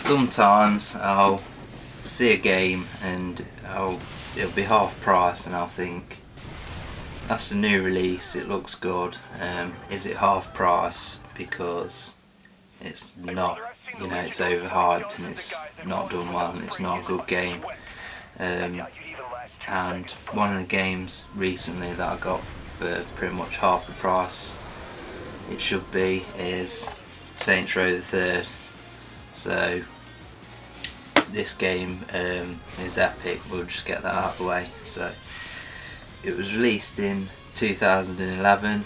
Sometimes I'll see a game and it'll be half price and I'll think, that's a new release, it looks good. Is it half price because it's not, it's overhyped and it's not done well and it's not a good game? And one of the games recently that I got for pretty much half the price it should be is Saints Row the Third. So this game is epic, we'll just get that out of the way. So it was released in 2011,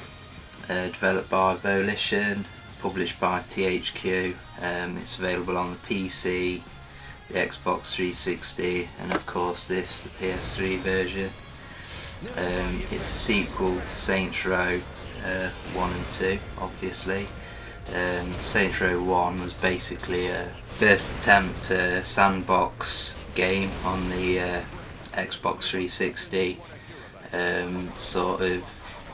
developed by Volition, published by THQ. It's available on the PC, the Xbox 360 and of course the PS3 version. It's a sequel to Saints Row 1 and 2 obviously. Saints Row 1 was basically a first attempt sandbox game on the Xbox 360, sort of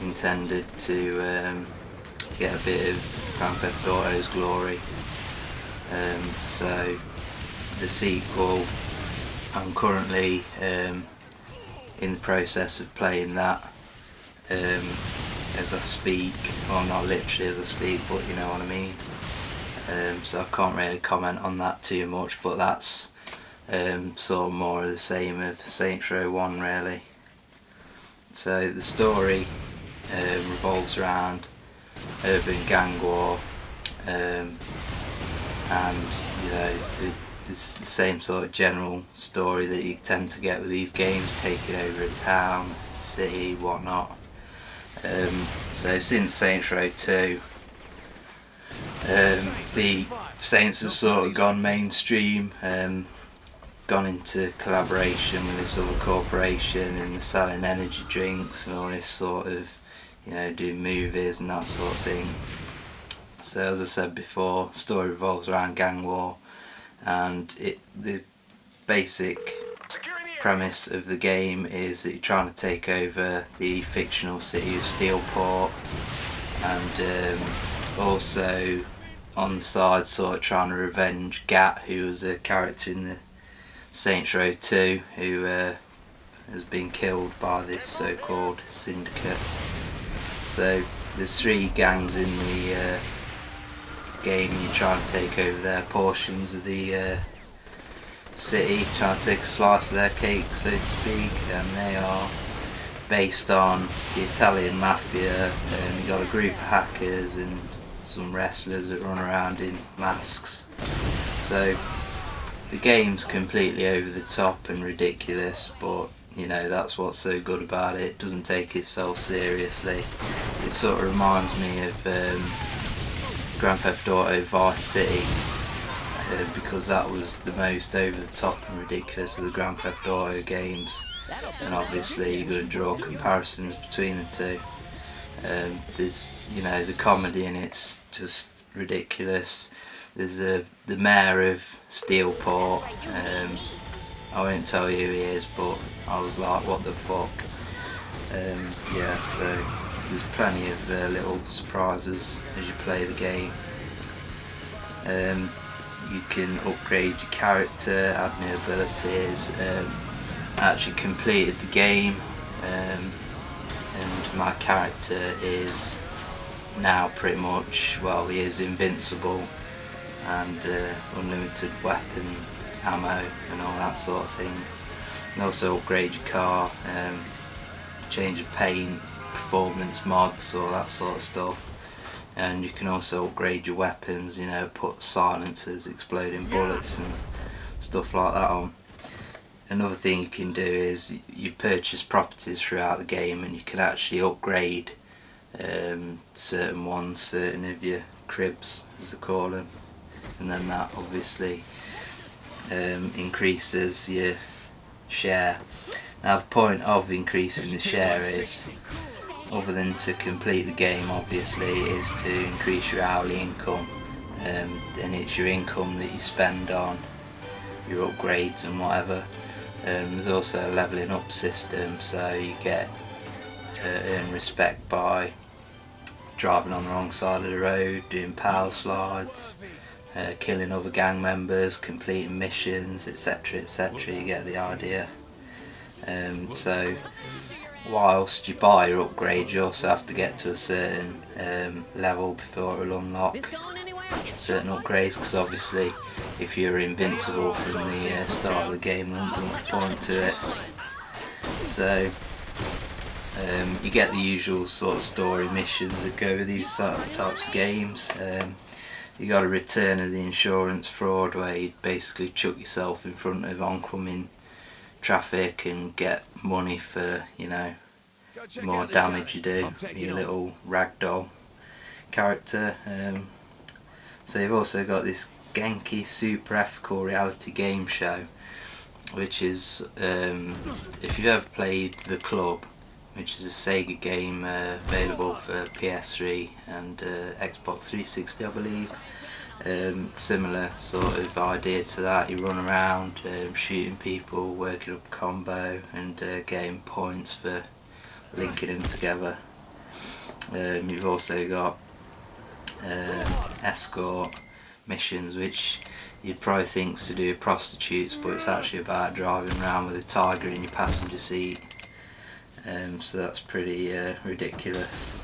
intended to get a bit of Grand Theft Auto's glory. So the sequel, I'm currently in the process of playing that as I speak, well not literally as I speak, but you know what I mean. So I can't really comment on that too much, but that's sort of more of the same of Saints Row 1 really. So the story revolves around urban gang war, and it's the same sort of general story that you tend to get with these games, taking over a town, city, whatnot. So since Saints Row 2, the Saints have sort of gone mainstream, gone into collaboration with this other corporation and selling energy drinks and all this sort of, doing movies and that sort of thing. So as I said before, the story revolves around gang war, and the basic premise of the game is that you're trying to take over the fictional city of Steelport, and also on the side sort of trying to revenge Gat, who was a character in the Saints Row 2 who has been killed by this so-called syndicate. So there's 3 gangs in the game, and you're trying to take over their portions of the city, trying to take a slice of their cake, so to speak, and they are based on the Italian mafia. You've got a group of hackers and some wrestlers that run around in masks. So the game's completely over the top and ridiculous, but that's what's so good about it. It doesn't take itself seriously. It sort of reminds me of Grand Theft Auto Vice City, because that was the most over the top and ridiculous of the Grand Theft Auto games, and obviously you're going to draw comparisons between the two. There's the comedy in it's just ridiculous. There's the mayor of Steelport, I won't tell you who he is, but I was like, what the fuck. So there's plenty of little surprises as you play the game. You can upgrade your character, add new abilities. I actually completed the game, and my character is now pretty much, well, he is invincible and unlimited weapon ammo and all that sort of thing. You can also upgrade your car, change of paint, performance mods, all that sort of stuff. And you can also upgrade your weapons, put silencers, exploding bullets and stuff like that on. Another thing you can do is you purchase properties throughout the game, and you can actually upgrade certain ones, certain of your cribs as they call them, and then that obviously increases your share. Now the point of increasing the share is, other than to complete the game obviously, is to increase your hourly income, and it's your income that you spend on your upgrades and whatever. There's also a levelling up system, so you get earn respect by driving on the wrong side of the road, doing power slides, killing other gang members, completing missions, etc, etc. You get the idea. So whilst you buy your upgrade, you also have to get to a certain level before it will unlock certain upgrades, because obviously if you're invincible from the start of the game, there's not much point to it. So you get the usual sort of story missions that go with these types of games. You got a return of the insurance fraud, where you basically chuck yourself in front of oncoming traffic and get money for, you know, the more damage you do. Your little ragdoll character. So you've also got this Genki super ethical reality game show, which is, if you've ever played The Club, which is a Sega game available for PS3 and Xbox 360, I believe. Similar sort of idea to that. You run around shooting people, working up a combo and getting points for linking them together. You've also got escort missions, which you'd probably think to do with prostitutes, but it's actually about driving around with a tiger in your passenger seat. So that's pretty ridiculous.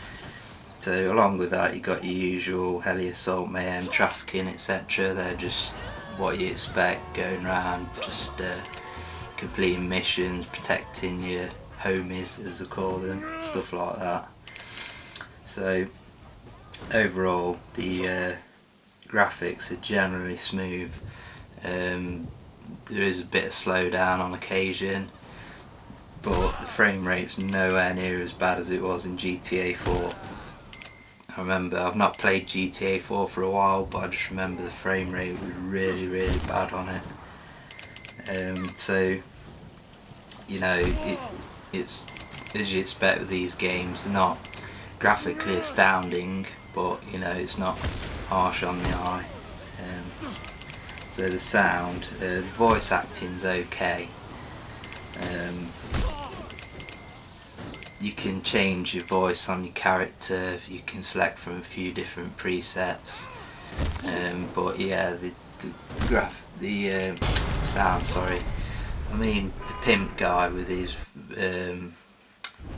So along with that, you got your usual heli assault, mayhem, trafficking, etc. They're just what you expect, going around just completing missions, protecting your homies, as they call them, stuff like that. So overall, the graphics are generally smooth. There is a bit of slowdown on occasion, but the frame rate's nowhere near as bad as it was in GTA 4. I remember, I've not played GTA 4 for a while, but I just remember the frame rate was really, really bad on it. So, you know, it's as you expect with these games. They're not graphically astounding, but you know, it's not harsh on the eye. So the sound, the voice acting's okay. You can change your voice on your character, you can select from a few different presets, but yeah, the sound, sorry, I mean the pimp guy with his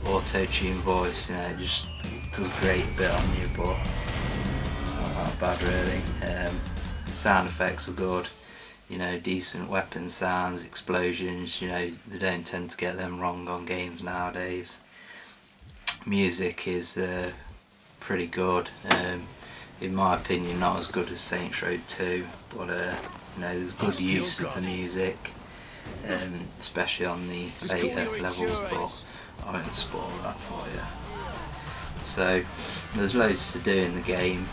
auto-tune voice, you know, just does a great bit on you, but it's not that bad really. The sound effects are good, you know, decent weapon sounds, explosions, you know, they don't tend to get them wrong on games nowadays. Music is pretty good, in my opinion not as good as Saints Row 2, but you know, there's good use of the music, especially on the later levels, but I won't spoil that for you. So there's loads to do in the game,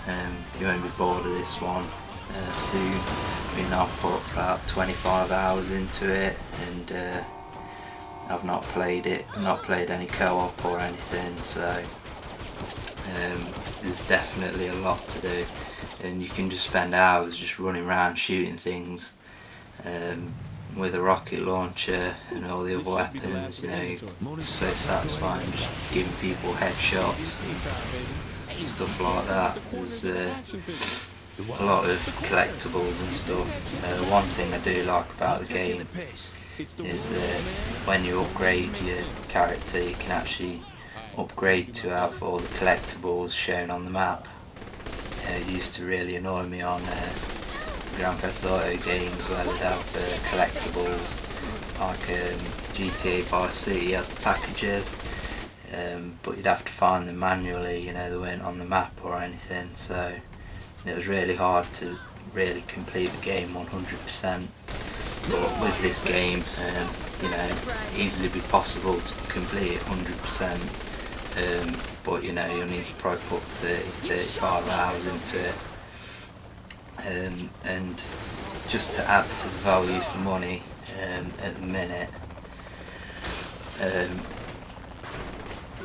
you won't be bored of this one soon. I mean, I've put about 25 hours into it, and I've not played it, not played any co-op or anything, so there's definitely a lot to do, and you can just spend hours just running around shooting things with a rocket launcher and all the other weapons. You know, it's so satisfying just giving people headshots and stuff like that. There's a lot of collectibles and stuff. One thing I do like about the game is that when you upgrade your character, you can actually upgrade to have all the collectibles shown on the map. It used to really annoy me on Grand Theft Auto games where they'd have collectibles, like GTA Vice City had the packages, but you'd have to find them manually, you know, they weren't on the map or anything, so it was really hard to really complete the game 100%. But with this game, you know, easily be possible to complete it 100%. But you know, you'll need to probably put 30-35 hours into it. And just to add to the value for money, at the minute,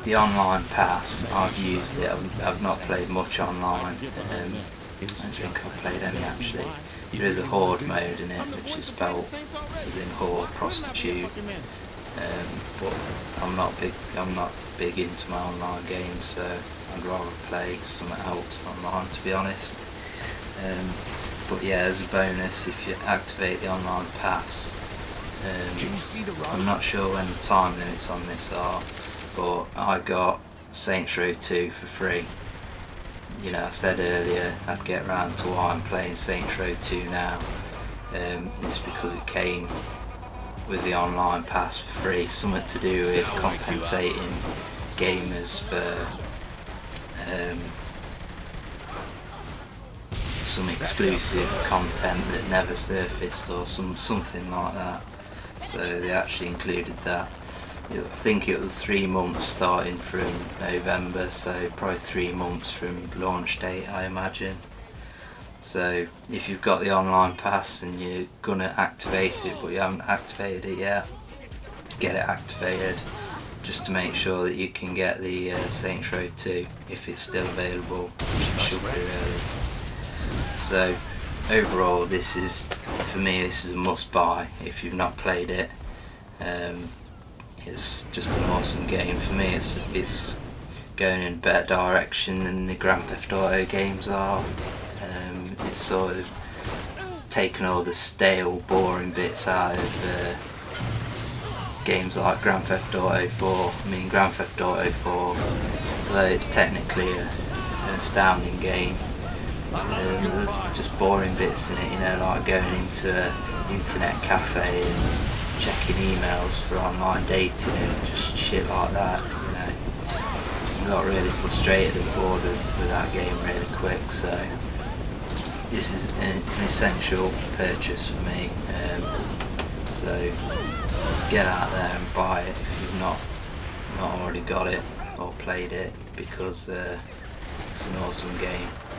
the online pass, I've used it. I've not played much online. I don't think I've played any actually. There is a horde mode in it, which is spelled as in whore, prostitute. But I'm not big into my online games, so I'd rather play something else online, to be honest. But yeah, as a bonus, if you activate the online pass, I'm not sure when the time limits on this are, but I got Saints Row 2 for free. You know, I said earlier I'd get around to why I'm playing Saints Row 2 now. It's because it came with the online pass for free, something to do with compensating gamers for some exclusive content that never surfaced, or something like that. So they actually included that. I think it was 3 months starting from November, so probably 3 months from launch date, I imagine. So if you've got the online pass and you're gonna activate it but you haven't activated it yet, get it activated, just to make sure that you can get the Saints Row 2 if it's still available, which it should be really. So overall, this is, for me, this is a must buy if you've not played it. It's just an awesome game. For me, it's going in a better direction than the Grand Theft Auto games are. It's sort of taken all the stale, boring bits out of games like Grand Theft Auto 4. I mean, Grand Theft Auto 4, although it's technically an astounding game, there's just boring bits in it, you know, like going into an internet cafe and checking emails for online dating and just shit like that, you know. I got really frustrated and bored with that game really quick, so this is an essential purchase for me. So get out there and buy it if you've not already got it or played it, because it's an awesome game.